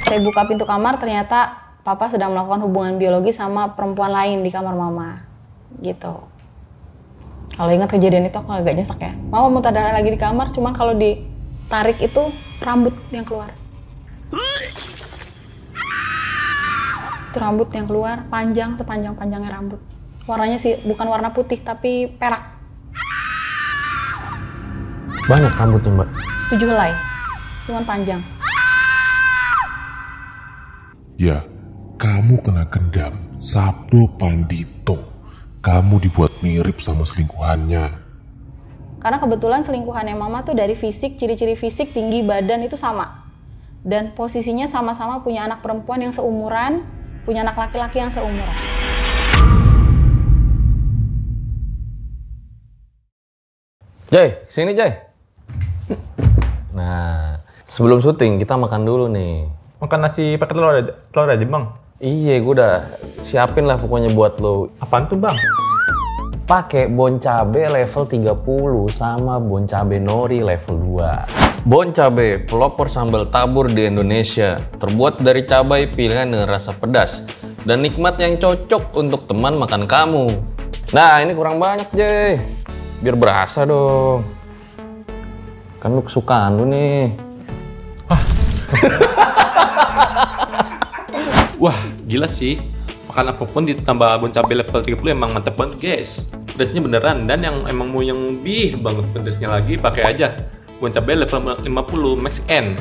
Saya buka pintu kamar, ternyata papa sedang melakukan hubungan biologi sama perempuan lain di kamar mama. Gitu. Kalau ingat kejadian itu aku agak nyesek ya. Mama muntah darah lagi di kamar, cuman kalau ditarik itu rambut yang keluar. Itu rambut yang keluar, panjang, sepanjang-panjangnya rambut. Warnanya sih bukan warna putih, tapi perak. Banyak rambutnya, Mbak? 7 helai, cuman panjang. Ya, kamu kena gendam, Sabdo Pandito. Kamu dibuat mirip sama selingkuhannya. Karena kebetulan selingkuhannya mama tuh dari fisik, ciri-ciri fisik, tinggi badan itu sama. Dan posisinya sama-sama punya anak perempuan yang seumuran, punya anak laki-laki yang seumuran. Jay, sini Jay. Nah, sebelum syuting kita makan dulu nih. Makan nasi pakai telur aja, Bang? Iya, gue udah siapin lah pokoknya buat lo. Apaan tuh, Bang? Pakai bon cabe level 30 sama bon cabe nori level 2. Bon cabe, pelopor sambal tabur di Indonesia. Terbuat dari cabai pilihan dengan rasa pedas dan nikmat yang cocok untuk teman makan kamu. Nah, ini kurang banyak, Jay. Biar berasa dong. Kan lu kesukaan lu nih. Wah, gila sih. Makan apapun ditambah bon cabai level 30 emang mantep banget, guys. Pedasnya beneran, dan yang emang mau yang lebih banget pedasnya lagi, pakai aja bon cabai level 50 Max N.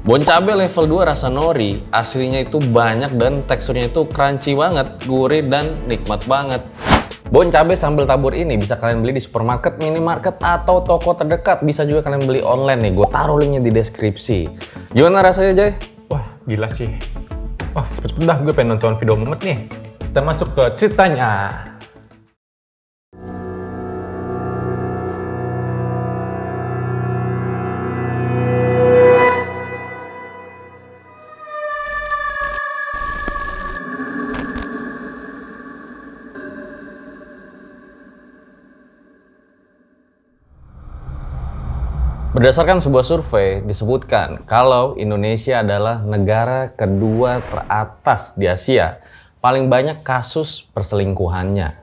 Bon cabe level 2 rasa nori, aslinya itu banyak dan teksturnya itu crunchy banget, gurih dan nikmat banget. Bon cabe sambal tabur ini bisa kalian beli di supermarket, minimarket, atau toko terdekat. Bisa juga kalian beli online nih, gue taruh linknya di deskripsi. Gimana rasanya, Jay? Wah, gila sih. Wah, cepet-cepet dah, gue pengen nonton video Mamet nih. Kita masuk ke ceritanya. Berdasarkan sebuah survei disebutkan kalau Indonesia adalah negara kedua teratas di Asia paling banyak kasus perselingkuhannya.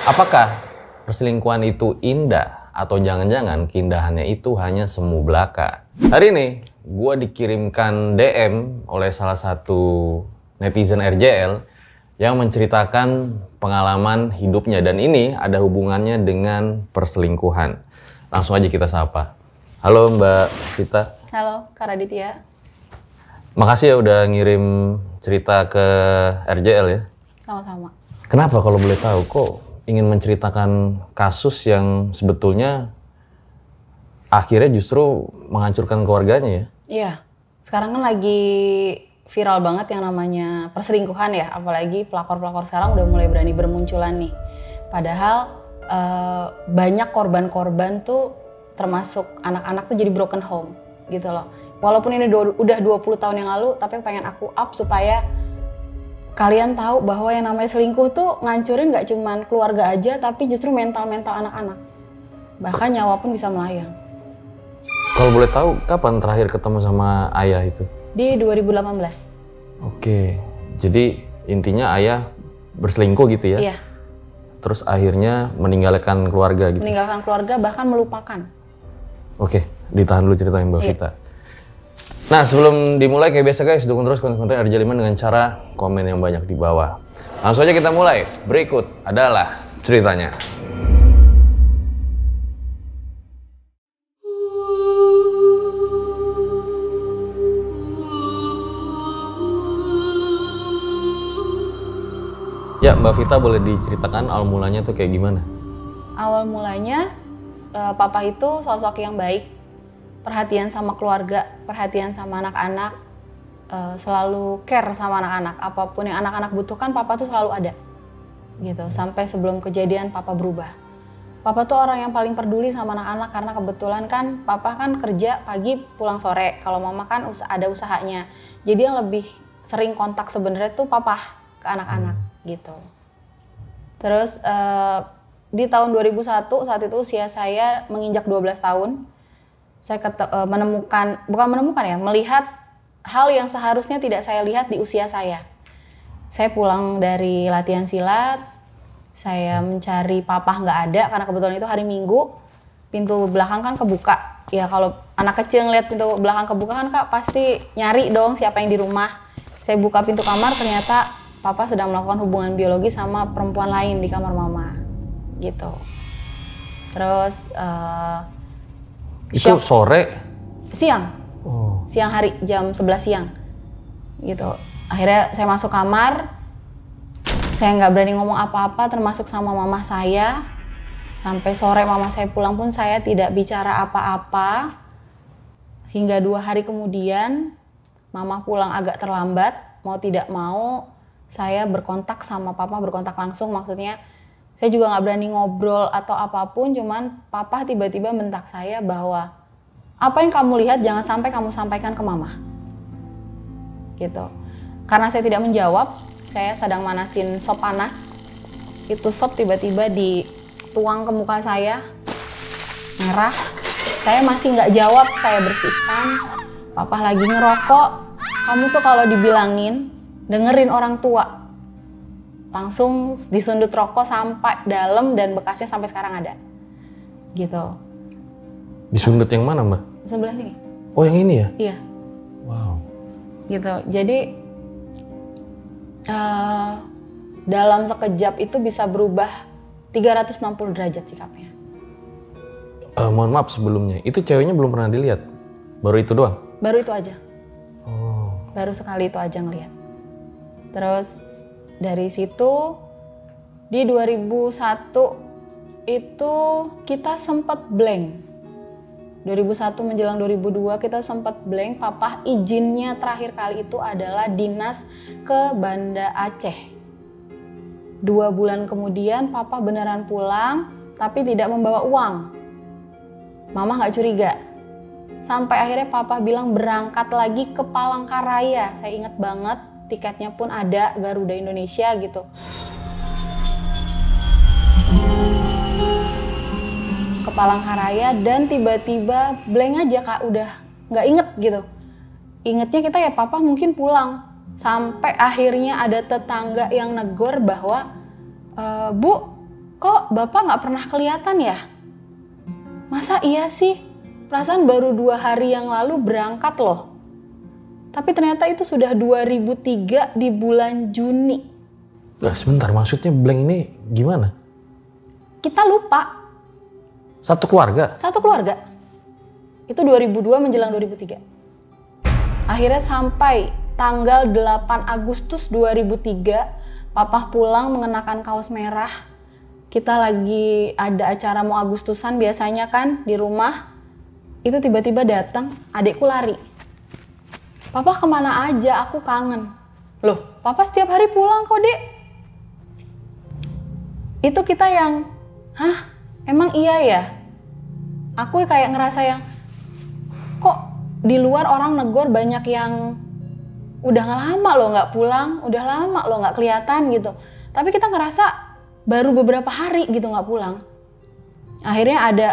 Apakah perselingkuhan itu indah atau jangan-jangan keindahannya itu hanya semu belaka? Hari ini gue dikirimkan DM oleh salah satu netizen RJL yang menceritakan pengalaman hidupnya, dan ini ada hubungannya dengan perselingkuhan. Langsung aja kita sapa. Halo Mbak Vita. Halo, Kak Raditya. Makasih ya udah ngirim cerita ke RJL ya. Sama-sama. Kenapa kalau boleh tahu kok ingin menceritakan kasus yang sebetulnya akhirnya justru menghancurkan keluarganya ya? Iya, sekarang kan lagi viral banget yang namanya perselingkuhan ya. Apalagi pelakor-pelakor sekarang udah mulai berani bermunculan nih. Padahal banyak korban-korban tuh termasuk anak-anak tuh jadi broken home gitu loh. Walaupun ini udah 20 tahun yang lalu, tapi pengen aku up supaya kalian tahu bahwa yang namanya selingkuh tuh ngancurin gak cuman keluarga aja, tapi justru mental-mental anak-anak. Bahkan nyawa pun bisa melayang. Kalau boleh tahu, kapan terakhir ketemu sama ayah itu? Di 2018. Oke, jadi intinya ayah berselingkuh gitu ya? Iya. Terus akhirnya meninggalkan keluarga gitu? Meninggalkan keluarga, bahkan melupakan. Oke, ditahan dulu ceritain Mbak Iya. Vita. Nah, sebelum dimulai kayak biasa guys, dukung terus konten-konten RJ5 dengan cara komen yang banyak di bawah. Langsung aja kita mulai. Berikut adalah ceritanya. Ya, Mbak Vita boleh diceritakan awal mulanya tuh kayak gimana? Awal mulanya, papa itu sosok yang baik, perhatian sama keluarga, perhatian sama anak-anak, selalu care sama anak-anak. Apapun yang anak-anak butuhkan, papa tuh selalu ada. Gitu, sampai sebelum kejadian papa berubah. Papa tuh orang yang paling peduli sama anak-anak karena kebetulan kan papa kan kerja pagi pulang sore. Kalau mama kan ada usahanya. Jadi yang lebih sering kontak sebenarnya tuh papa ke anak-anak gitu. Terus di tahun 2001 saat itu usia saya menginjak 12 tahun. Saya melihat hal yang seharusnya tidak saya lihat di usia saya. Saya pulang dari latihan silat, saya mencari papa nggak ada karena kebetulan itu hari Minggu, pintu belakang kan kebuka. Ya kalau anak kecil ngeliat pintu belakang kebuka kan Kak pasti nyari dong siapa yang di rumah. Saya buka pintu kamar, ternyata papa sedang melakukan hubungan biologi sama perempuan lain di kamar mama, gitu. Terus itu sore? Siang. Siang hari, jam 11 siang. Gitu. Akhirnya saya masuk kamar, saya nggak berani ngomong apa-apa termasuk sama mama saya. Sampai sore mama saya pulang pun saya tidak bicara apa-apa. Hingga 2 hari kemudian, mama pulang agak terlambat, mau tidak mau saya berkontak sama papa, berkontak langsung, maksudnya saya juga nggak berani ngobrol atau apapun, cuman papa tiba-tiba bentak saya bahwa apa yang kamu lihat jangan sampai kamu sampaikan ke mama. Gitu. Karena saya tidak menjawab, saya sedang manasin sop panas. Itu sop tiba-tiba dituang ke muka saya, merah. Saya masih nggak jawab, saya bersihkan. Papa lagi ngerokok. Kamu tuh kalau dibilangin, dengerin orang tua. Langsung disundut rokok sampai dalam dan bekasnya sampai sekarang ada. Gitu. Disundut yang mana, Mbak? Sebelah sini. Oh, yang ini ya? Iya. Wow. Gitu. Jadi dalam sekejap itu bisa berubah 360 derajat sikapnya. Mohon maaf sebelumnya, itu ceweknya belum pernah dilihat? Baru itu doang? Baru itu aja. Oh. Baru sekali itu aja ngeliat. Terus dari situ di 2001 itu kita sempat blank. 2001 menjelang 2002 kita sempat blank. Papa izinnya terakhir kali itu adalah dinas ke Banda Aceh. 2 bulan kemudian papa beneran pulang tapi tidak membawa uang. Mama nggak curiga. Sampai akhirnya papa bilang berangkat lagi ke Palangkaraya. Saya ingat banget, tiketnya pun ada, Garuda Indonesia gitu. Ke Palangkaraya dan tiba-tiba blank aja Kak, udah nggak inget gitu. Ingetnya kita ya papa mungkin pulang. Sampai akhirnya ada tetangga yang negor bahwa, Bu, kok bapak nggak pernah kelihatan ya? Masa iya sih? Perasaan baru 2 hari yang lalu berangkat loh. Tapi ternyata itu sudah 2003 di bulan Juni. Sebentar, maksudnya blank ini gimana? Kita lupa. Satu keluarga? Satu keluarga. Itu 2002 menjelang 2003. Akhirnya sampai tanggal 8 Agustus 2003, papa pulang mengenakan kaos merah. Kita lagi ada acara mau Agustusan biasanya kan di rumah. Itu tiba-tiba datang, adekku lari. Papa kemana aja, aku kangen. Loh, papa setiap hari pulang kok, Dek. Itu kita yang, hah? Emang iya ya? Aku kayak ngerasa yang, kok di luar orang negor banyak yang udah lama loh nggak pulang, udah lama loh nggak kelihatan gitu. Tapi kita ngerasa baru beberapa hari gitu nggak pulang. Akhirnya ada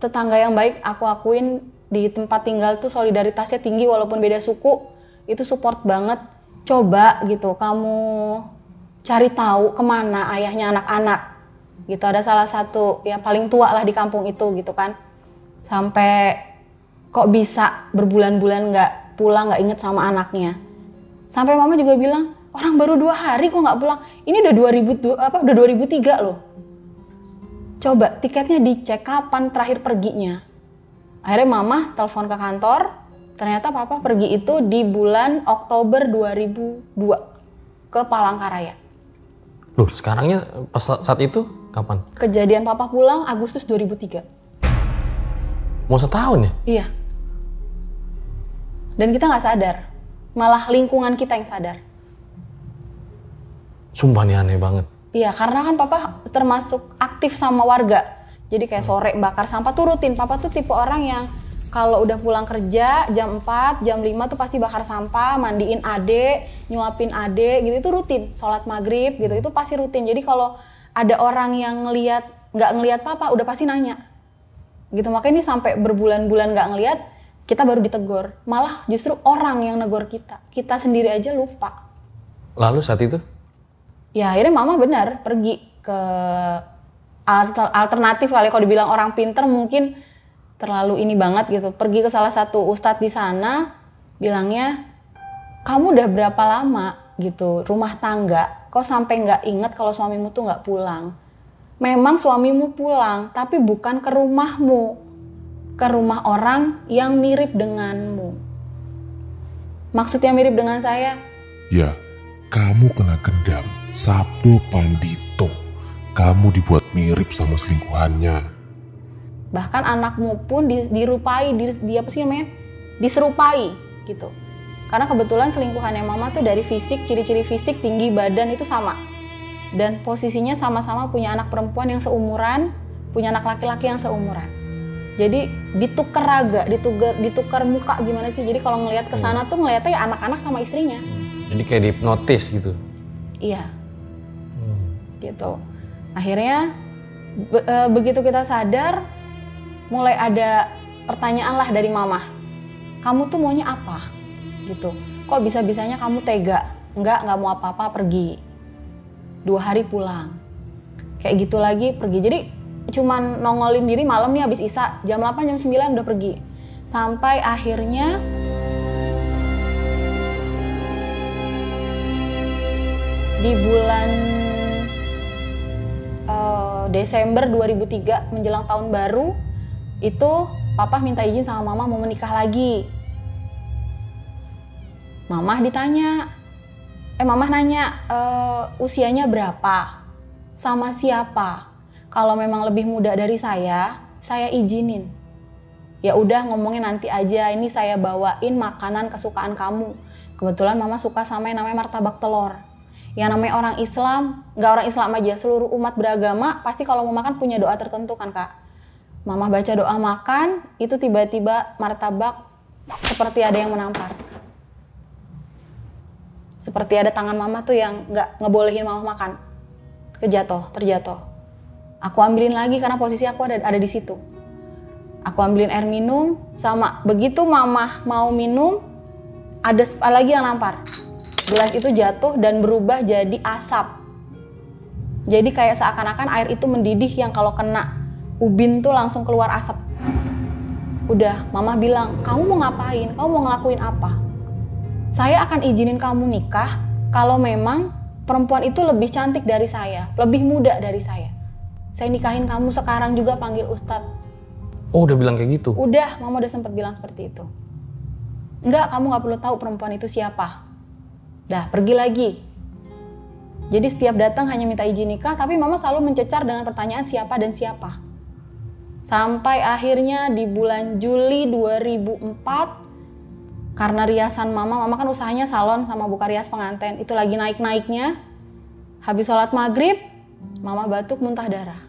tetangga yang baik, aku akuin di tempat tinggal tuh solidaritasnya tinggi walaupun beda suku, itu support banget. Coba gitu kamu cari tahu kemana ayahnya anak-anak. Gitu ada salah satu ya paling tua lah di kampung itu gitu kan. Sampai kok bisa berbulan-bulan nggak pulang, nggak inget sama anaknya. Sampai mama juga bilang, orang baru 2 hari kok nggak pulang. Ini udah 2003 loh. Coba tiketnya dicek kapan terakhir perginya. Akhirnya mama telepon ke kantor, ternyata papa pergi itu di bulan Oktober 2002 ke Palangkaraya. Loh, sekarangnya pas saat itu kapan? Kejadian papa pulang Agustus 2003. Mau setahun ya? Iya. Dan kita nggak sadar, malah lingkungan kita yang sadar. Sumpah nih aneh banget. Iya, karena kan papa termasuk aktif sama warga. Jadi kayak sore bakar sampah tuh rutin. Papa tuh tipe orang yang kalau udah pulang kerja jam 4, jam 5 tuh pasti bakar sampah, mandiin adek, nyuapin adek gitu, itu rutin. Sholat maghrib gitu, itu pasti rutin. Jadi kalau ada orang yang nggak ngelihat papa, udah pasti nanya. Gitu, makanya ini sampai berbulan-bulan nggak ngelihat, kita baru ditegur. Malah justru orang yang negor kita sendiri aja lupa. Lalu saat itu? Ya akhirnya mama benar pergi ke alternatif kali, kalau dibilang orang pinter mungkin terlalu ini banget gitu. Pergi ke salah satu ustadz di sana, bilangnya, kamu udah berapa lama gitu rumah tangga, kok sampai nggak inget kalau suamimu tuh nggak pulang. Memang suamimu pulang, tapi bukan ke rumahmu, ke rumah orang yang mirip denganmu. Maksudnya mirip dengan saya? Ya, kamu kena gendam, Sabdo Pandito. Kamu dibuat mirip sama selingkuhannya. Bahkan anakmu pun dirupai, diserupai gitu. Karena kebetulan selingkuhannya mama tuh dari fisik, ciri-ciri fisik, tinggi badan itu sama. Dan posisinya sama-sama punya anak perempuan yang seumuran, punya anak laki-laki yang seumuran. Jadi ditukar raga, ditukar muka gimana sih? Jadi kalau ngelihat ke sana tuh ngelihatnya ya anak-anak sama istrinya. Jadi kayak dihipnotis gitu? Iya. Gitu. Akhirnya begitu kita sadar, mulai ada pertanyaan lah dari mama. Kamu tuh maunya apa? Gitu. Kok bisa-bisanya kamu tega? Nggak mau apa-apa, pergi. 2 hari pulang. Kayak gitu lagi pergi. Jadi cuman nongolin diri malam nih habis isya, jam 8, jam 9 udah pergi. Sampai akhirnya di bulan Desember 2003 menjelang tahun baru itu papa minta izin sama mama mau menikah lagi. Mama nanya usianya berapa, sama siapa. Kalau memang lebih muda dari saya izinin. Ya udah ngomongnya nanti aja, ini saya bawain makanan kesukaan kamu. Kebetulan mama suka sama yang namanya martabak telur. Yang namanya orang Islam, nggak orang Islam aja, seluruh umat beragama pasti kalau mau makan punya doa tertentu kan Kak. Mama baca doa makan, itu tiba-tiba martabak seperti ada yang menampar. Seperti ada tangan mama tuh yang nggak ngebolehin mama makan. Terjatuh. Aku ambilin lagi karena posisi aku ada di situ. Aku ambilin air minum, sama begitu mama mau minum, ada lagi yang nampar. Gelas itu jatuh dan berubah jadi asap. Jadi kayak seakan-akan air itu mendidih yang kalau kena ubin tuh langsung keluar asap. Udah, mama bilang, kamu mau ngapain? Kamu mau ngelakuin apa? Saya akan izinin kamu nikah kalau memang perempuan itu lebih cantik dari saya, lebih muda dari saya. Saya nikahin kamu sekarang juga, panggil ustadz. Oh, udah bilang kayak gitu? Udah, mama udah sempat bilang seperti itu. Enggak, kamu nggak perlu tahu perempuan itu siapa. Dah, pergi lagi. Jadi setiap datang hanya minta izin nikah, tapi mama selalu mencecar dengan pertanyaan siapa dan siapa. Sampai akhirnya di bulan Juli 2004, karena riasan mama kan usahanya salon sama buka rias pengantin, itu lagi naik-naiknya. Habis sholat maghrib, mama batuk muntah darah.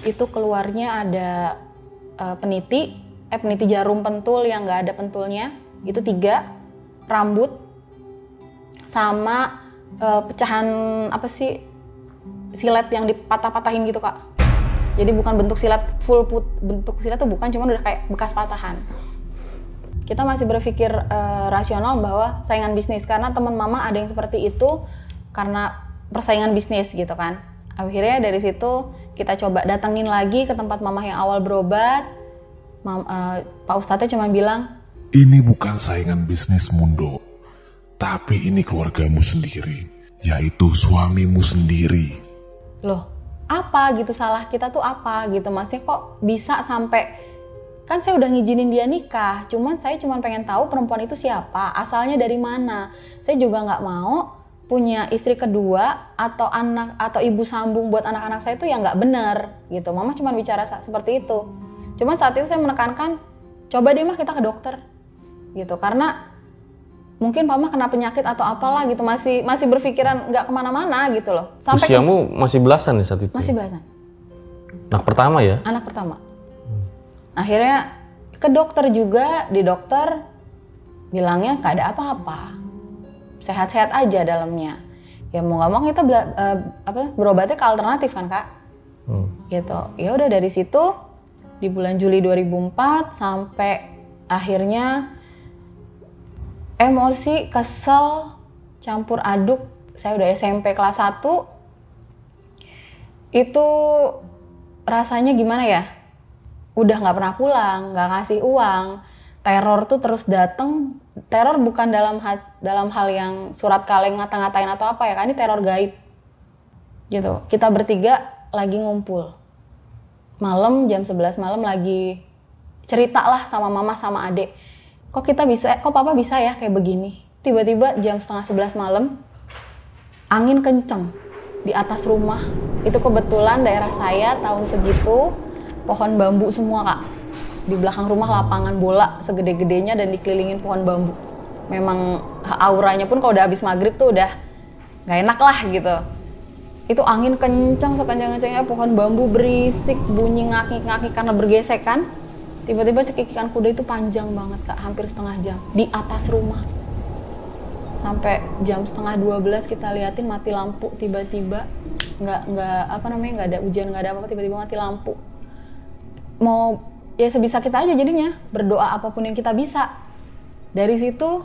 Itu keluarnya ada peniti jarum pentul yang nggak ada pentulnya, itu 3, rambut, sama pecahan apa sih, silet yang dipatah-patahin gitu Kak. Jadi bukan bentuk silet bentuk silet tuh bukan, cuma udah kayak bekas patahan. Kita masih berpikir rasional bahwa saingan bisnis, karena teman mama ada yang seperti itu karena persaingan bisnis gitu kan. Akhirnya dari situ kita coba datengin lagi ke tempat mama yang awal berobat. Pak Ustadznya cuma bilang, ini bukan saingan bisnis Mundo, tapi ini keluargamu sendiri, yaitu suamimu sendiri. Loh, apa gitu, salah kita tuh apa gitu, maksudnya kok bisa sampai, kan saya udah ngizinin dia nikah, saya cuma pengen tahu perempuan itu siapa, asalnya dari mana. Saya juga nggak mau punya istri kedua atau anak atau ibu sambung buat anak-anak saya itu yang nggak benar gitu. Mama cuma bicara seperti itu. Cuma saat itu saya menekankan, coba deh mah kita ke dokter gitu, karena mungkin mama kena penyakit atau apalah gitu, masih berpikiran nggak kemana-mana gitu loh. Sampai usiamu masih belasan nih saat itu? Masih belasan. Anak pertama ya? Anak pertama. Akhirnya ke dokter juga, di dokter bilangnya nggak ada apa-apa, sehat-sehat aja dalamnya. Ya mau nggak mau kita berobatnya ke alternatif kan Kak, gitu. Ya udah dari situ di bulan Juli 2004 sampai Akhirnya emosi, kesel, campur aduk. Saya udah SMP kelas 1. Itu rasanya gimana ya? Udah nggak pernah pulang, nggak ngasih uang. Teror tuh terus dateng. Teror bukan dalam hal yang surat kaleng ngata-ngatain atau apa ya, kan ini teror gaib. Gitu. Kita bertiga lagi ngumpul. Malam jam 11 malam lagi cerita lah sama mama sama adek. Kok papa bisa ya kayak begini? Tiba-tiba jam setengah 11 malam, angin kenceng di atas rumah. Itu kebetulan daerah saya tahun segitu, pohon bambu semua Kak. Di belakang rumah lapangan bola segede-gedenya dan dikelilingin pohon bambu. Memang auranya pun kalau udah habis maghrib tuh udah gak enak lah gitu. Itu angin kenceng sekencang-kencangnya, pohon bambu berisik, bunyi ngaki-ngaki karena bergesekan. Tiba-tiba cekikikan kuda itu panjang banget Kak, hampir setengah jam di atas rumah. Sampai jam setengah 12 kita liatin mati lampu tiba-tiba. Nggak ada hujan, nggak ada apa-apa, tiba-tiba mati lampu. Mau ya sebisa kita aja jadinya, berdoa apapun yang kita bisa. Dari situ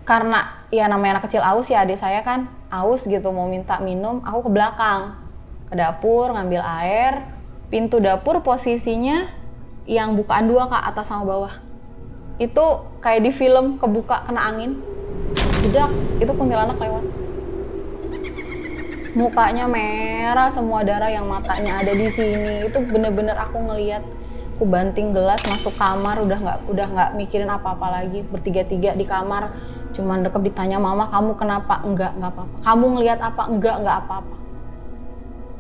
karena ya namanya anak kecil aus ya, adik saya kan aus gitu mau minta minum, aku ke belakang ke dapur ngambil air. Pintu dapur posisinya yang bukaan 2 Kak, atas sama bawah. Itu kayak di film kebuka kena angin. Jedak, itu kuntilanak lewat. Mukanya merah, semua darah yang matanya ada di sini. Itu bener-bener aku ngeliat. Aku banting gelas masuk kamar, udah nggak mikirin apa-apa lagi. Bertiga-tiga di kamar, cuman dekep ditanya mama, kamu kenapa? Enggak apa-apa. Kamu ngelihat apa? Enggak apa-apa.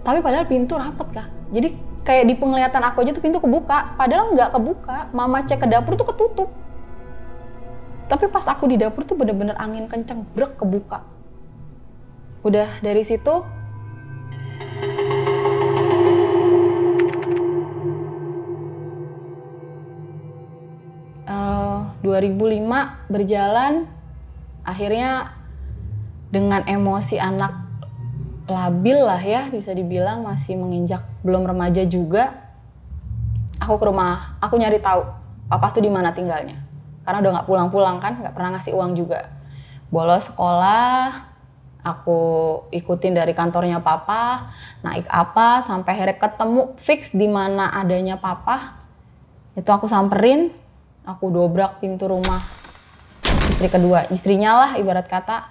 Tapi padahal pintu rapet Kak. Jadi kayak di penglihatan aku aja tuh pintu kebuka, padahal nggak kebuka. Mama cek ke dapur tuh ketutup. Tapi pas aku di dapur tuh bener-bener angin kenceng, brek kebuka. Udah dari situ 2005 berjalan, akhirnya dengan emosi anak labil lah ya, bisa dibilang masih menginjak belum remaja juga, aku ke rumah, aku nyari tahu papa tuh di mana tinggalnya, karena udah nggak pulang-pulang kan, nggak pernah ngasih uang juga. Bolos sekolah, aku ikutin dari kantornya papa, naik apa sampai akhirnya ketemu fix di mana adanya papa. Itu aku samperin, aku dobrak pintu rumah istri kedua, istrinya lah ibarat kata.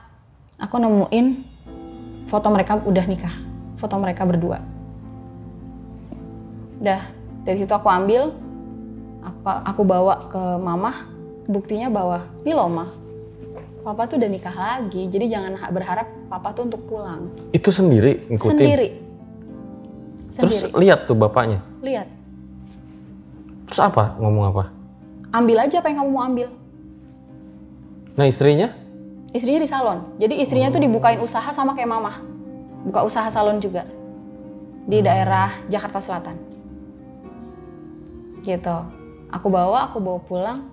Aku nemuin foto mereka udah nikah, foto mereka berdua. Udah, dari situ aku ambil, aku bawa ke mama, buktinya bahwa ini loh mah, papa tuh udah nikah lagi, jadi jangan berharap papa tuh untuk pulang. Itu sendiri ngikutin? Sendiri. Terus lihat tuh bapaknya? Lihat. Terus apa? Ngomong apa? Ambil aja apa yang kamu mau ambil. Nah istrinya? Istrinya di salon. Jadi istrinya tuh dibukain usaha sama kayak mama. Buka usaha salon juga. Di daerah Jakarta Selatan. Gitu. Aku bawa pulang.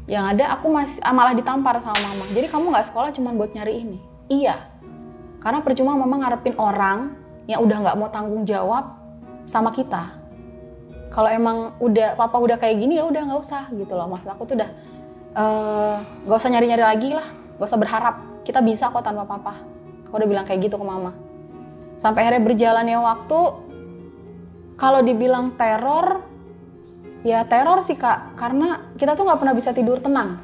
Yang ada aku masih malah ditampar sama mama. Jadi kamu nggak sekolah cuma buat nyari ini? Iya. Karena percuma mama ngarepin orang yang udah nggak mau tanggung jawab sama kita. Kalau emang papa udah kayak gini ya udah nggak usah gitu loh. Maksud aku tuh udah nggak usah nyari-nyari lagi lah. Gak usah berharap, kita bisa kok tanpa papa. Aku udah bilang kayak gitu ke mama. Sampai akhirnya berjalannya waktu, kalau dibilang teror, ya teror sih Kak. Karena kita tuh gak pernah bisa tidur tenang.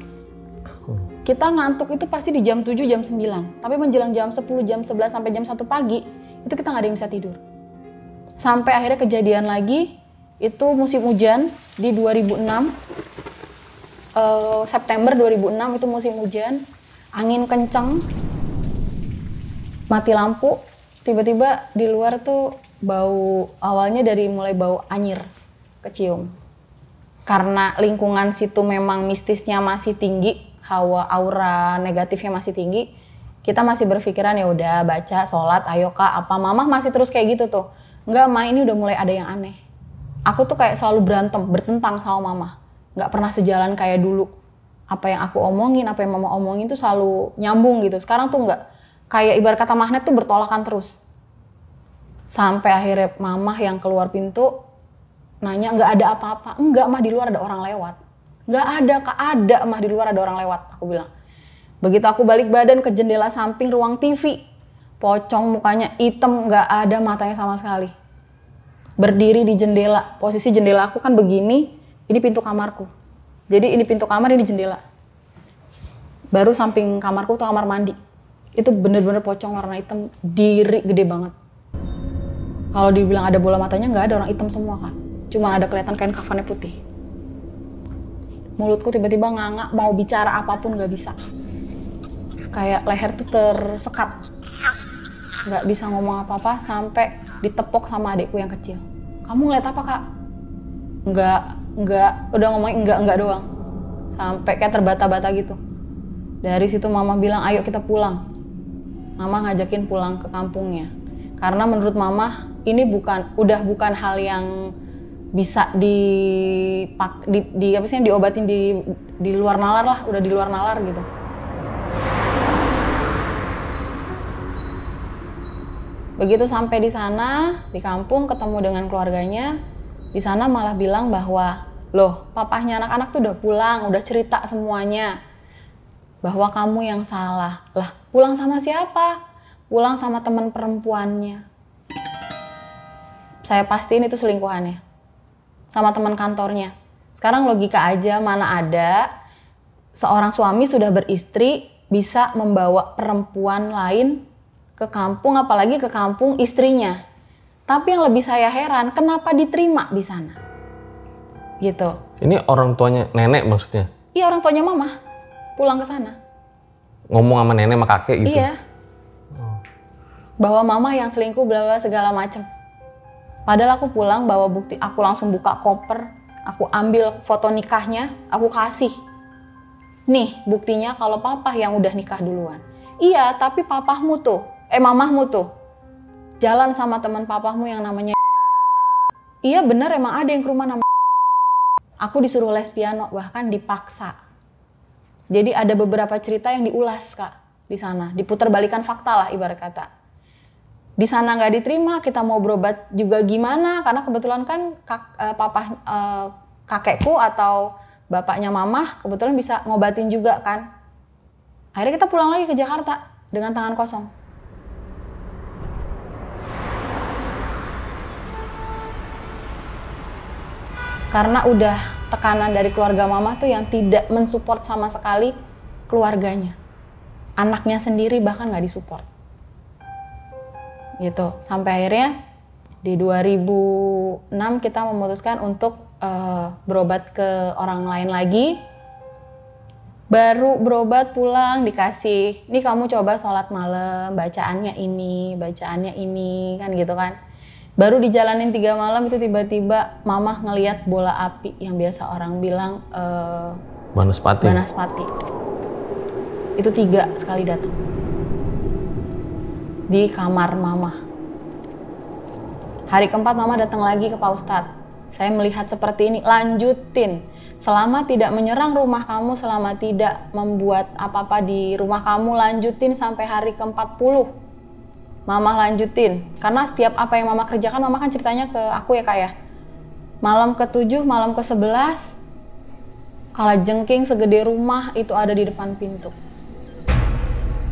Kita ngantuk itu pasti di jam 7, jam 9. Tapi menjelang jam 10, jam 11, sampai jam 1 pagi, itu kita gak ada yang bisa tidur. Sampai akhirnya kejadian lagi, itu musim hujan di 2006. September 2006 itu musim hujan. Angin kenceng, mati lampu, tiba-tiba di luar tuh bau, awalnya mulai bau anyir, kecium. Karena lingkungan situ memang mistisnya masih tinggi, hawa aura negatifnya masih tinggi, kita masih berpikiran ya udah baca, sholat, ayo Kak, apa mama masih terus kayak gitu tuh. Enggak, Ma, ini udah mulai ada yang aneh. Aku tuh kayak selalu berantem, bertentang sama mama, nggak pernah sejalan kayak dulu. Apa yang aku omongin, apa yang mama omongin tuh selalu nyambung gitu. Sekarang tuh enggak. Kayak ibarat kata magnet tuh bertolakan terus. Sampai akhirnya mama yang keluar pintu nanya, nggak ada apa-apa. Enggak, Mah, di luar ada orang lewat. Nggak ada, Kak, ada mah di luar ada orang lewat, aku bilang. Begitu aku balik badan ke jendela samping ruang TV, pocong mukanya hitam, nggak ada matanya sama sekali. Berdiri di jendela, posisi jendela aku kan begini, ini pintu kamarku. Jadi ini pintu kamar, ini jendela. Baru samping kamarku tuh kamar mandi. Itu bener-bener pocong warna hitam, diri gede banget. Kalau dibilang ada bola matanya, nggak ada, orang hitam semua, Kak. Cuma ada kelihatan kain kafannya putih. Mulutku tiba-tiba nganga, mau bicara apapun nggak bisa. Kayak leher tuh tersekat. Nggak bisa ngomong apa-apa sampai ditepok sama adikku yang kecil. Kamu ngeliat apa, Kak? Enggak, udah ngomongin enggak doang. Sampai kayak terbata-bata gitu. Dari situ mama bilang, ayo kita pulang. Mama ngajakin pulang ke kampungnya. Karena menurut mama ini udah bukan hal yang bisa diobatin di luar nalar lah, udah di luar nalar gitu. Begitu sampai di sana, di kampung ketemu dengan keluarganya, di sana malah bilang bahwa, loh, papahnya anak-anak tuh udah pulang, udah cerita semuanya. Bahwa kamu yang salah. Lah, pulang sama siapa? Pulang sama teman perempuannya. Saya pastiin itu selingkuhannya. Sama teman kantornya. Sekarang logika aja, mana ada seorang suami sudah beristri bisa membawa perempuan lain ke kampung, apalagi ke kampung istrinya. Tapi yang lebih saya heran, kenapa diterima di sana? Gitu. Ini orang tuanya nenek maksudnya? Iya, orang tuanya mama pulang ke sana. Ngomong sama nenek sama kakek gitu? Iya. Bahwa mama yang selingkuh, bla bla segala macem. Padahal aku pulang bawa bukti, aku langsung buka koper, aku ambil foto nikahnya, aku kasih. Nih buktinya kalau papa yang udah nikah duluan. Iya, tapi mamahmu tuh jalan sama teman papahmu yang namanya. Iya bener, emang ada yang ke rumah namanya. Aku disuruh les piano, bahkan dipaksa. Jadi ada beberapa cerita yang diulas, Kak, di sana, diputerbalikan fakta lah ibarat kata. Di sana nggak diterima, kita mau berobat juga gimana? Karena kebetulan kan kakekku atau bapaknya mamah kebetulan bisa ngobatin juga kan. Akhirnya kita pulang lagi ke Jakarta dengan tangan kosong. Karena udah tekanan dari keluarga mama tuh yang tidak mensupport sama sekali keluarganya. Anaknya sendiri bahkan nggak disupport. Gitu. Sampai akhirnya di 2006 kita memutuskan untuk berobat ke orang lain lagi. Baru berobat pulang dikasih, ini kamu coba sholat malam, bacaannya ini, kan gitu kan. Baru dijalanin 3 malam itu tiba-tiba mama ngelihat bola api yang biasa orang bilang Banaspati. Itu 3 sekali datang di kamar mama. Hari keempat mama datang lagi ke Pak Ustadz. Saya melihat seperti ini, lanjutin. Selama tidak menyerang rumah kamu, selama tidak membuat apa-apa di rumah kamu, lanjutin sampai hari ke-40. Mama lanjutin, karena setiap apa yang mama kerjakan, mama kan ceritanya ke aku ya Kak ya. Malam ke-7, malam ke-11, kalajengking segede rumah itu ada di depan pintu.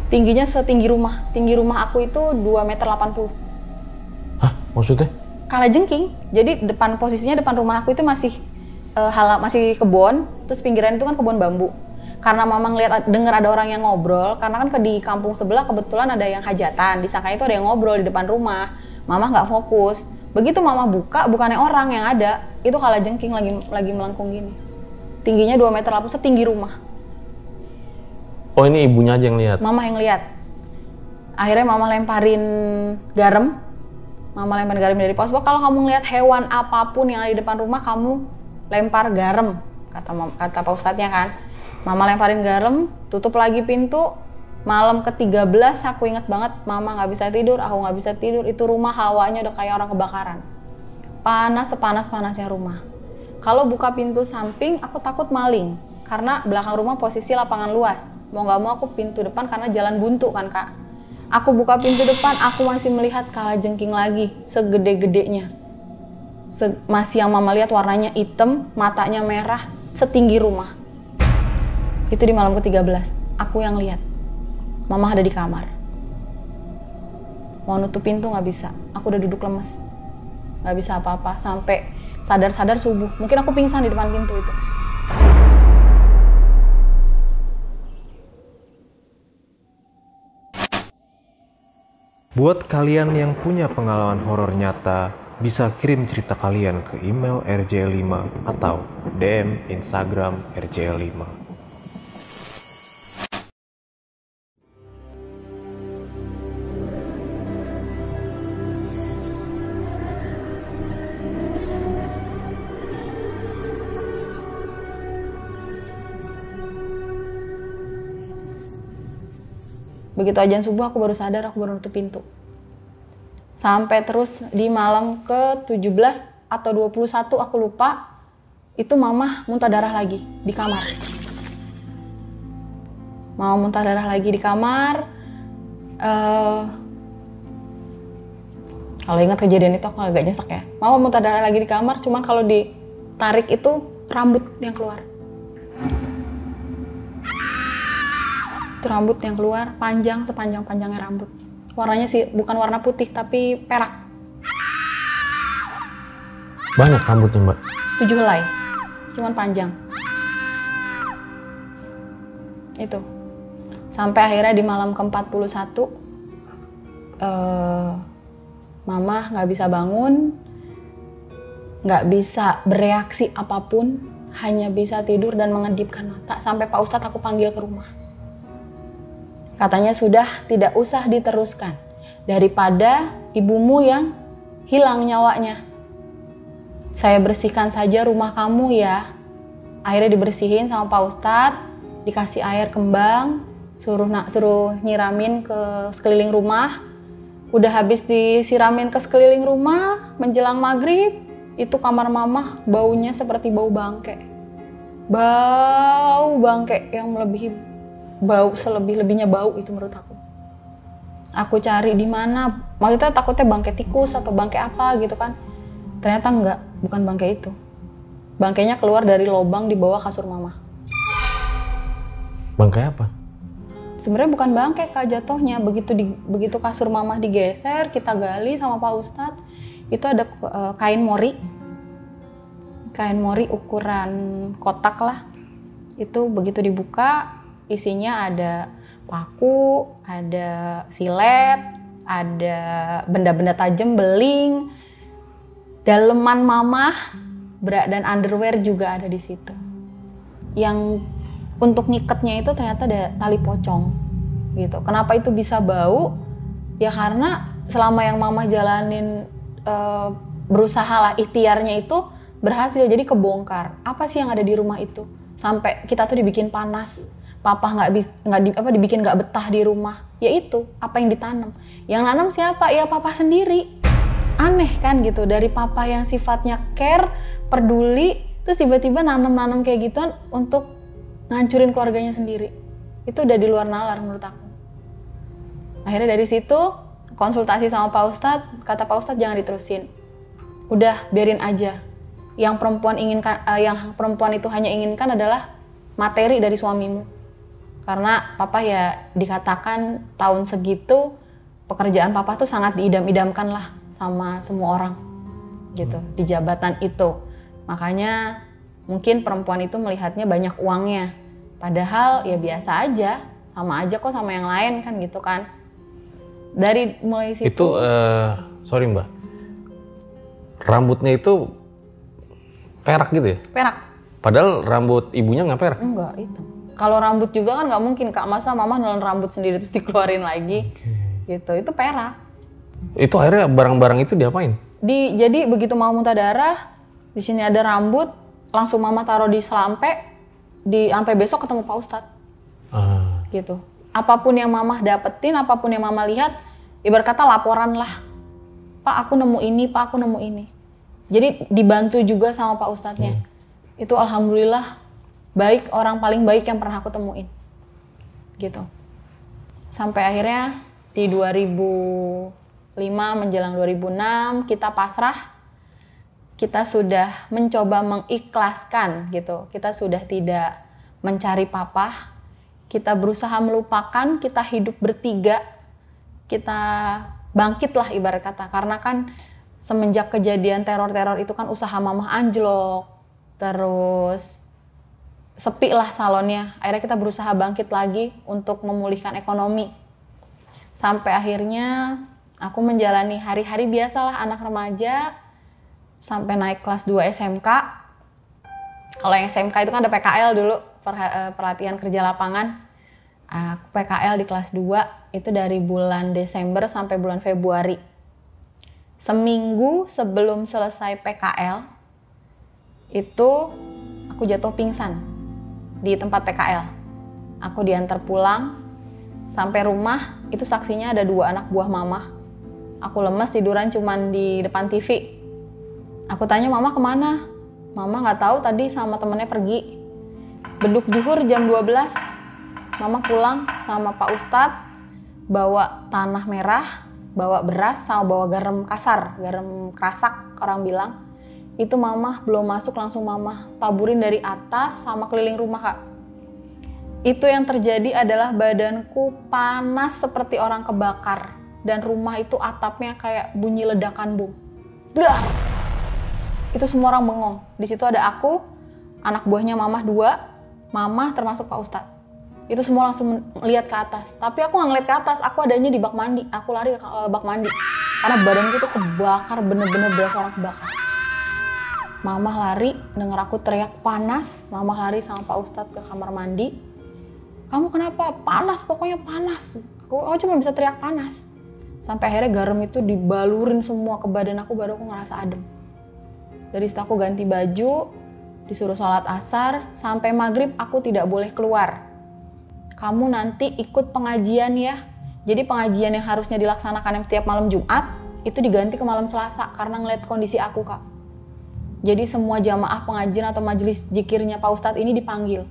Tingginya setinggi rumah aku itu 2,80 meter. Hah? Maksudnya? Kalajengking, jadi posisinya depan rumah aku itu masih masih kebun, terus pinggiran itu kan kebun bambu. Karena mama dengar ada orang yang ngobrol, karena kan di kampung sebelah kebetulan ada yang hajatan, disangka itu ada yang ngobrol di depan rumah. Mama nggak fokus. Begitu mama buka, bukannya orang yang ada, itu kalajengking lagi melengkung gini. Tingginya 2,80 meter, setinggi rumah. Oh ini ibunya aja yang lihat? Mama yang lihat. Akhirnya mama lemparin garam. Mama lempar garam dari pos. Kalau kamu ngeliat hewan apapun yang ada di depan rumah, kamu lempar garam. Kata Pak Ustadznya kan. Mama lemparin garam, tutup lagi pintu. Malam ke-13 aku inget banget, mama nggak bisa tidur, aku nggak bisa tidur. Itu rumah hawanya udah kayak orang kebakaran. Panas sepanas-panasnya rumah. Kalau buka pintu samping, aku takut maling. Karena belakang rumah posisi lapangan luas. Mau nggak mau aku pintu depan karena jalan buntu kan Kak. Aku buka pintu depan, aku masih melihat kalajengking lagi, segede-gedenya. Masih yang mama lihat warnanya hitam, matanya merah, setinggi rumah. Itu di malam ke-13, aku yang lihat. Mama ada di kamar. Mau nutup pintu nggak bisa, aku udah duduk lemes. Nggak bisa apa-apa, sampai sadar-sadar subuh. Mungkin aku pingsan di depan pintu itu. Buat kalian yang punya pengalaman horor nyata, bisa kirim cerita kalian ke email rjl5 atau DM Instagram rjl5. Begitu azan subuh aku baru sadar, aku baru nutup pintu. Sampai terus di malam ke-17 atau 21 aku lupa, itu mama muntah darah lagi di kamar. Mama muntah darah lagi di kamar. Kalau ingat kejadian itu aku agak nyesek ya. Mama muntah darah lagi di kamar, cuman kalau ditarik itu rambut yang keluar. Itu rambut yang keluar panjang sepanjang-panjangnya rambut. Warnanya sih bukan warna putih tapi perak. Banyak rambutnya, Mbak. 7 helai, cuman panjang. Itu. Sampai akhirnya di malam ke-41, Mama nggak bisa bangun, nggak bisa bereaksi apapun, hanya bisa tidur dan mengedipkan mata. Sampai Pak Ustadz aku panggil ke rumah. Katanya sudah tidak usah diteruskan, daripada ibumu yang hilang nyawanya. Saya bersihkan saja rumah kamu ya. Akhirnya dibersihin sama Pak Ustadz, dikasih air kembang, suruh nyiramin ke sekeliling rumah. Udah habis disiramin ke sekeliling rumah, menjelang maghrib, itu kamar mama baunya seperti bau bangke. Bau bangke yang melebihi bau, selebih-lebihnya bau itu menurut aku. Aku cari di mana, maksudnya takutnya bangke tikus atau bangke apa gitu kan. Ternyata enggak, bukan bangke itu. Bangkainya keluar dari lubang di bawah kasur mama. Bangkai apa? Sebenarnya bukan bangke Kak jatuhnya, begitu kasur mama digeser, kita gali sama Pak Ustadz, itu ada kain mori. Kain mori ukuran kotak lah. Itu begitu dibuka, isinya ada paku, ada silet, ada benda-benda tajam, beling, daleman mamah, bra dan underwear juga ada di situ. Yang untuk ngiketnya itu ternyata ada tali pocong gitu. Kenapa itu bisa bau? Ya karena selama yang mamah jalanin berusaha lah, ikhtiarnya itu berhasil, jadi kebongkar. Apa sih yang ada di rumah itu? Sampai kita tuh dibikin panas. Papa dibikin nggak betah di rumah. Ya itu apa yang ditanam. Yang nanam siapa? Ya papa sendiri. Aneh kan gitu, dari papa yang sifatnya care, peduli, terus tiba-tiba nanam kayak gituan untuk ngancurin keluarganya sendiri. Itu udah di luar nalar menurut aku. Akhirnya dari situ konsultasi sama Pak Ustadz, kata Pak Ustadz jangan diterusin. Udah biarin aja. Yang perempuan itu hanya inginkan adalah materi dari suamimu. Karena papa ya dikatakan tahun segitu pekerjaan papa tuh sangat diidam-idamkan lah sama semua orang gitu di jabatan itu. Makanya mungkin perempuan itu melihatnya banyak uangnya. Padahal ya biasa aja, sama aja kok sama yang lain kan gitu kan. Dari mulai situ. Itu, sorry Mbak, rambutnya itu perak gitu ya? Perak. Padahal rambut ibunya nggak perak? Enggak, itu. Kalau rambut juga kan nggak mungkin Kak, masa mama nelen rambut sendiri terus dikeluarin lagi. Gitu, itu perak. Itu akhirnya barang-barang itu diapain? Jadi begitu mau muntah darah, di sini ada rambut, langsung mama taruh di selampe, sampai besok ketemu Pak Ustadz. Gitu. Apapun yang mama dapetin, apapun yang mama lihat, ibarat kata laporan lah. Pak aku nemu ini, Pak aku nemu ini. Jadi dibantu juga sama Pak Ustadznya. Itu alhamdulillah baik, orang paling baik yang pernah aku temuin. Gitu. Sampai akhirnya di 2005 menjelang 2006 kita pasrah. kita sudah mencoba mengikhlaskan gitu. Kita sudah tidak mencari papa. Kita berusaha melupakan, kita hidup bertiga. Kita bangkitlah ibarat kata. Karena kan semenjak kejadian teror-teror itu kan usaha mamah anjlok. Terus sepi lah salonnya. Akhirnya kita berusaha bangkit lagi untuk memulihkan ekonomi. Sampai akhirnya aku menjalani hari-hari biasalah anak remaja. Sampai naik kelas 2 SMK. Kalau yang SMK itu kan ada PKL dulu, pelatihan kerja lapangan. Aku PKL di kelas 2 itu dari bulan Desember sampai bulan Februari. Seminggu sebelum selesai PKL, itu aku jatuh pingsan di tempat PKL. Aku diantar pulang, sampai rumah itu saksinya ada 2 anak buah mama. Aku lemes tiduran cuman di depan TV. Aku tanya mama kemana? Mama nggak tahu, tadi sama temennya pergi. Beduk zuhur jam 12, mama pulang sama Pak Ustadz, bawa tanah merah, bawa beras, sama bawa garam kasar, garam kerasak orang bilang. Itu mama belum masuk langsung mama taburin dari atas sama keliling rumah kak. Itu yang terjadi adalah badanku panas seperti orang kebakar. Dan rumah itu atapnya kayak bunyi ledakan bom. Blah! Itu semua orang bengong. Di situ ada aku, anak buahnya mamah 2, mamah termasuk Pak Ustadz. Itu semua langsung lihat ke atas. Tapi aku nggak ngeliat ke atas, aku adanya di bak mandi. Aku lari ke bak mandi. Karena badanku tuh kebakar, bener-bener berasa orang kebakar. Mamah lari, denger aku teriak panas. Mamah lari sama Pak Ustadz ke kamar mandi. Kamu kenapa? Panas, pokoknya panas. Aku cuma bisa teriak panas. Sampai akhirnya garam itu dibalurin semua ke badan aku, baru aku ngerasa adem. Dari situ aku ganti baju, disuruh sholat asar, sampai maghrib aku tidak boleh keluar. Kamu nanti ikut pengajian ya. Jadi pengajian yang harusnya dilaksanakan tiap malam Jumat, itu diganti ke malam Selasa, karena ngeliat kondisi aku kak. Jadi semua jamaah pengajian atau majelis zikirnya Pak Ustadz ini dipanggil.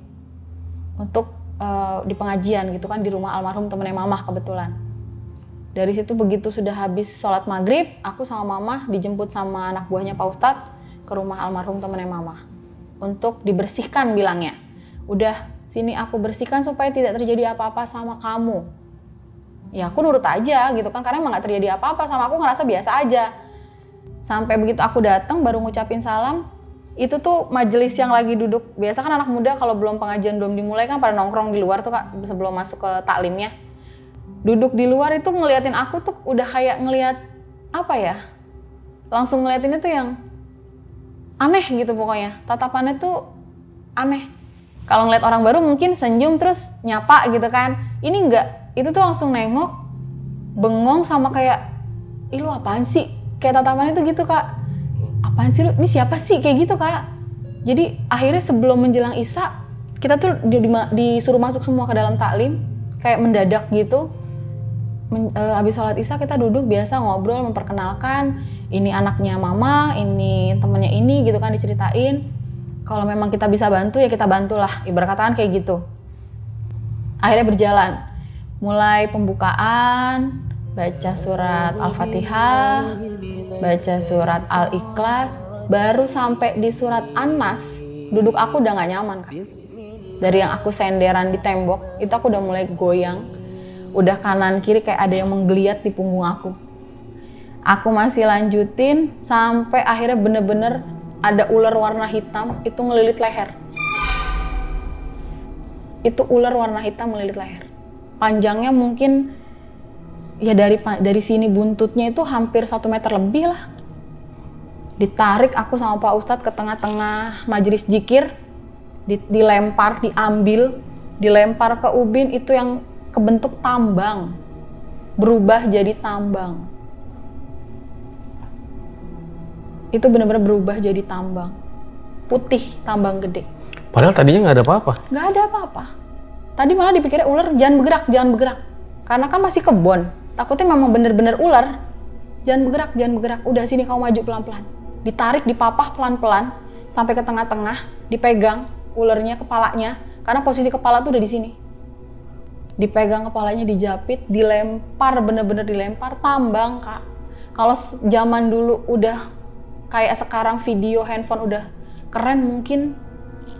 Untuk di pengajian gitu kan, di rumah almarhum temennya mamah kebetulan. Dari situ begitu sudah habis sholat maghrib, aku sama mamah dijemput sama anak buahnya Pak Ustadz ke rumah almarhum temennya mamah untuk dibersihkan bilangnya. Udah sini aku bersihkan supaya tidak terjadi apa-apa sama kamu. Ya aku nurut aja gitu kan, karena emang gak terjadi apa-apa sama aku, ngerasa biasa aja. Sampai begitu aku datang baru ngucapin salam, itu tuh majelis yang lagi duduk. Biasa kan anak muda kalau belum pengajian belum dimulai kan pada nongkrong di luar tuh kak, sebelum masuk ke taklimnya. Duduk di luar itu ngeliatin aku tuh udah kayak ngeliat apa ya, langsung ngeliatinnya tuh yang aneh gitu pokoknya. Tatapannya tuh aneh. Kalau ngeliat orang baru mungkin senyum terus nyapa gitu kan. Ini enggak, itu tuh langsung nengok, bengong sama kayak, ih lu apaan sih? Kayak tatapannya tuh gitu kak. Apaan sih lu? Ini siapa sih? Kayak gitu kak. Jadi akhirnya sebelum menjelang Isya, kita tuh disuruh masuk semua ke dalam taklim. Kayak mendadak gitu. Habis sholat Isya kita duduk biasa ngobrol, memperkenalkan. Ini anaknya mama, ini temennya ini gitu kan, diceritain. Kalau memang kita bisa bantu ya kita bantulah, ibarat kataan kayak gitu. Akhirnya berjalan, mulai pembukaan, baca surat Al-Fatihah, baca surat Al-Ikhlas, baru sampai di surat An-Nas, duduk aku udah gak nyaman kan. Dari yang aku senderan di tembok, itu aku udah mulai goyang. Udah kanan kiri kayak ada yang menggeliat di punggung aku. Aku masih lanjutin sampai akhirnya bener-bener ada ular warna hitam itu ngelilit leher. Itu ular warna hitam ngelilit leher. Panjangnya mungkin ya dari sini buntutnya itu hampir 1 meter lebih lah. Ditarik aku sama Pak Ustadz ke tengah-tengah majelis zikir, dilempar, diambil, dilempar ke ubin itu yang kebentuk tambang, berubah jadi tambang. Itu benar-benar berubah jadi tambang putih, tambang gede. Padahal tadinya nggak ada apa-apa. Nggak ada apa-apa. Tadi malah dipikirnya ular, jangan bergerak, jangan bergerak. Karena kan masih kebon. Takutnya memang bener-bener ular. Jangan bergerak, jangan bergerak. Udah sini kamu maju pelan-pelan. Ditarik, dipapah pelan-pelan sampai ke tengah-tengah, dipegang ularnya, kepalanya. Karena posisi kepala tuh udah di sini. Dipegang kepalanya, dijapit, dilempar, bener-bener dilempar tambang kak. Kalau zaman dulu udah kayak sekarang video handphone udah keren mungkin,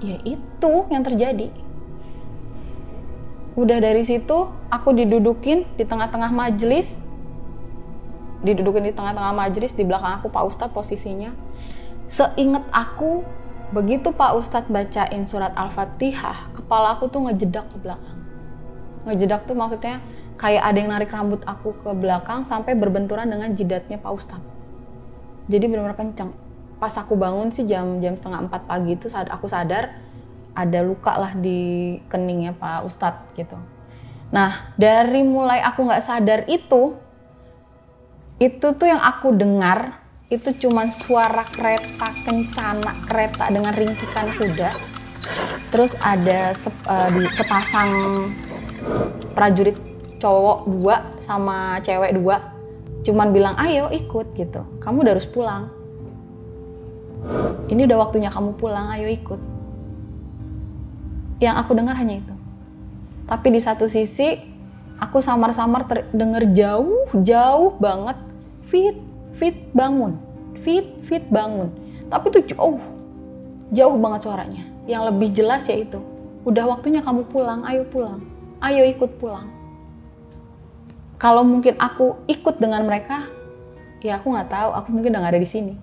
ya itu yang terjadi. Udah dari situ aku didudukin di tengah-tengah majelis, di belakang aku Pak Ustadz posisinya. Seinget aku, begitu Pak Ustadz bacain surat Al-Fatihah, kepala aku tuh ngejedak ke belakang. Ngejedak tuh maksudnya kayak ada yang narik rambut aku ke belakang sampai berbenturan dengan jidatnya Pak Ustadz. Jadi benar-benar kencang. Pas aku bangun sih jam 3:30 pagi itu saat aku sadar ada luka lah di keningnya Pak Ustadz gitu. Nah, dari mulai aku nggak sadar itu tuh yang aku dengar itu cuman suara kereta kencana, kereta dengan ringkikan kuda. Terus ada sepasang prajurit cowok 2 sama cewek 2 cuman bilang ayo ikut gitu, kamu udah harus pulang, ini udah waktunya kamu pulang, ayo ikut. Yang aku dengar hanya itu. Tapi di satu sisi aku samar-samar denger jauh banget fit bangun, fit bangun. Tapi tuh jauh banget suaranya. Yang lebih jelas yaitu udah waktunya kamu pulang, ayo ikut pulang. Kalau mungkin aku ikut dengan mereka, ya aku nggak tahu, aku mungkin udah nggak ada di sini,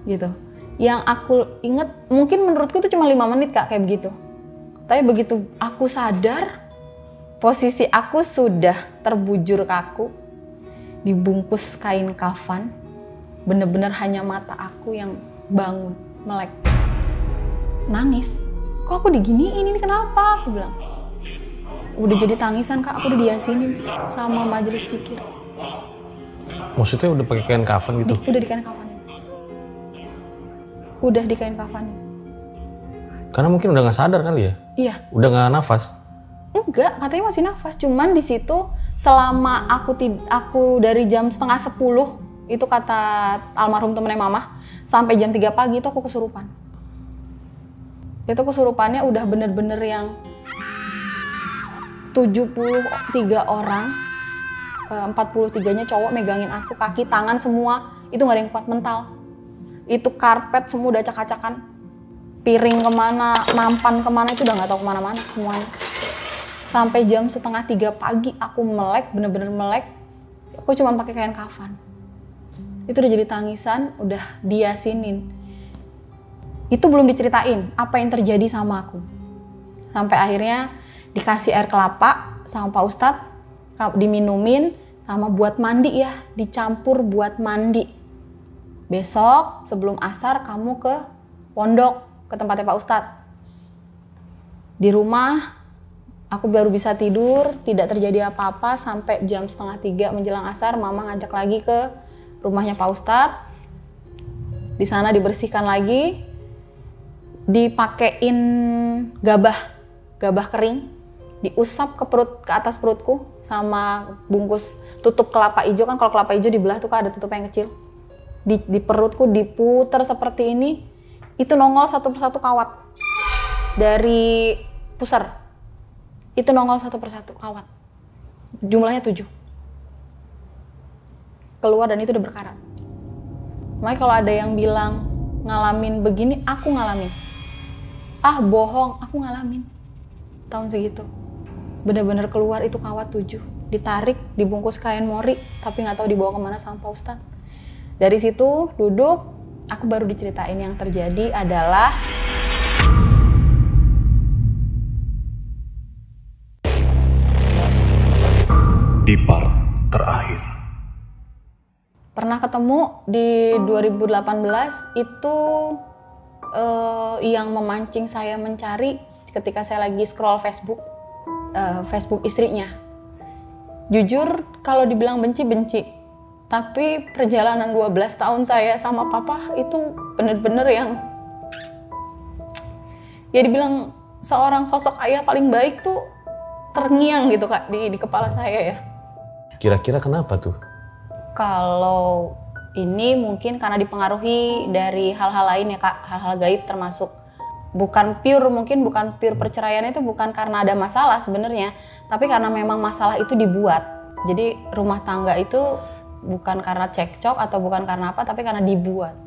gitu. Yang aku inget, mungkin menurutku itu cuma 5 menit Kak, kayak begitu. Tapi begitu aku sadar, posisi aku sudah terbujur kaku, dibungkus kain kafan, bener-bener hanya mata aku yang bangun, melek. Nangis, kok aku diginiin, ini kenapa? Aku bilang. Udah jadi tangisan Kak, aku udah diyasinin sama majelis zikir. Maksudnya udah pakai kain kafan gitu? Udah di kain kafanin. Udah di kain kafanin. Karena mungkin udah nggak sadar kali ya? Iya. Udah nggak nafas? Enggak, katanya masih nafas. Cuman di situ selama aku dari jam 9:30 itu kata almarhum temennya mama, sampai jam 3 pagi itu aku kesurupan. Itu kesurupannya udah bener-bener yang 73 orang, 43-nya cowok megangin aku, kaki, tangan semua, itu nggak ada yang kuat, mental. Itu karpet semua udah acak-acakan, piring kemana, nampan kemana, itu udah nggak tahu kemana-mana semuanya. Sampai jam 2:30 pagi aku melek, bener-bener melek, aku cuma pakai kain kafan. Itu udah jadi tangisan, udah diyasinin. Itu belum diceritain apa yang terjadi sama aku. Sampai akhirnya dikasih air kelapa sama Pak Ustadz, diminumin sama buat mandi ya, dicampur buat mandi. Besok sebelum asar kamu ke pondok, ke tempatnya Pak Ustadz. Di rumah aku baru bisa tidur, tidak terjadi apa-apa sampai jam 2:30 menjelang asar, mama ngajak lagi ke rumahnya Pak Ustadz. Di sana dibersihkan lagi, dipakein gabah kering, diusap ke atas perutku sama bungkus tutup kelapa hijau. Kan kalau kelapa hijau dibelah tuh kan ada tutup yang kecil. Di perutku diputer seperti ini, itu nongol satu persatu kawat dari pusar. Itu nongol satu persatu kawat. Jumlahnya 7. Keluar dan itu udah berkarat. Makanya kalau ada yang bilang ngalamin begini, aku ngalamin. Ah bohong, aku ngalamin. Tahun segitu. Bener-bener keluar itu kawat 7. Ditarik, dibungkus kain mori, tapi nggak tahu dibawa kemana sama Pak Ustadz. Dari situ duduk, aku baru diceritain yang terjadi adalah di part terakhir. Pernah ketemu di 2018 itu yang memancing saya mencari ketika saya lagi scroll Facebook istrinya. Jujur kalau dibilang benci, tapi perjalanan 12 tahun saya sama papa itu bener-bener yang ya dibilang seorang sosok ayah paling baik tuh terngiang gitu Kak di kepala saya ya. Kira-kira kenapa tuh? Kalau ini mungkin karena dipengaruhi dari hal-hal lain ya Kak, hal-hal gaib termasuk bukan pure perceraian itu bukan karena ada masalah sebenarnya, tapi karena memang masalah itu dibuat. Jadi rumah tangga itu bukan karena cekcok atau bukan karena apa, tapi karena dibuat.